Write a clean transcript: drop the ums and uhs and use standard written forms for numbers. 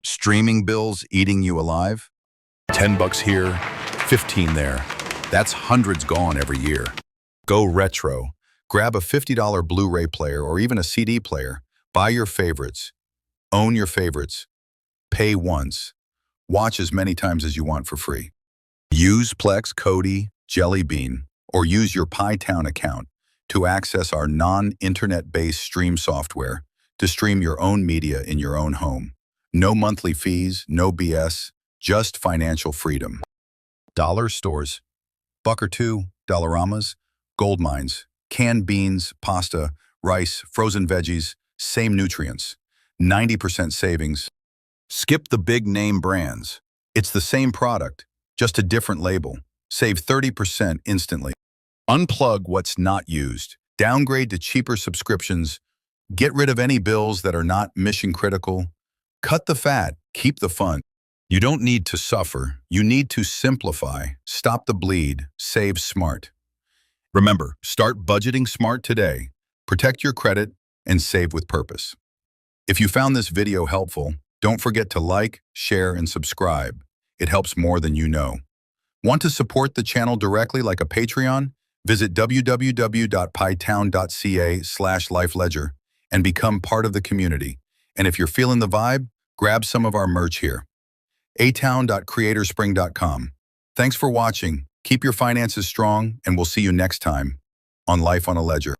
Streaming bills eating you alive? 10 bucks here, 15 there. That's hundreds gone every year. Go retro. Grab a $50 Blu-ray player or even a CD player. Buy your favorites. Own your favorites. Pay once. Watch as many times as you want for free. Use Plex, Kodi, Jelly Bean, or use your PyTown account to access our non-internet-based stream software to stream your own media in your own home. No monthly fees, no BS, just financial freedom. Dollar stores, buck or two, Dollaramas, gold mines, canned beans, pasta, rice, frozen veggies, same nutrients, 90% savings. Skip the big name brands. It's the same product, just a different label. Save 30% instantly. Unplug what's not used. Downgrade to cheaper subscriptions. Get rid of any bills that are not mission critical. Cut the fat, keep the fun. You don't need to suffer. You need to simplify. Stop the bleed. Save smart. Remember, start budgeting smart today. Protect your credit and save with purpose. If you found this video helpful, don't forget to like, share, and subscribe. It helps more than you know. Want to support the channel directly like a Patreon? Visit www.pytown.ca/lifeledger and become part of the community. And if you're feeling the vibe, grab some of our merch here. atown.creatorspring.com. Thanks for watching. Keep your finances strong, and we'll see you next time on Life on a Ledger.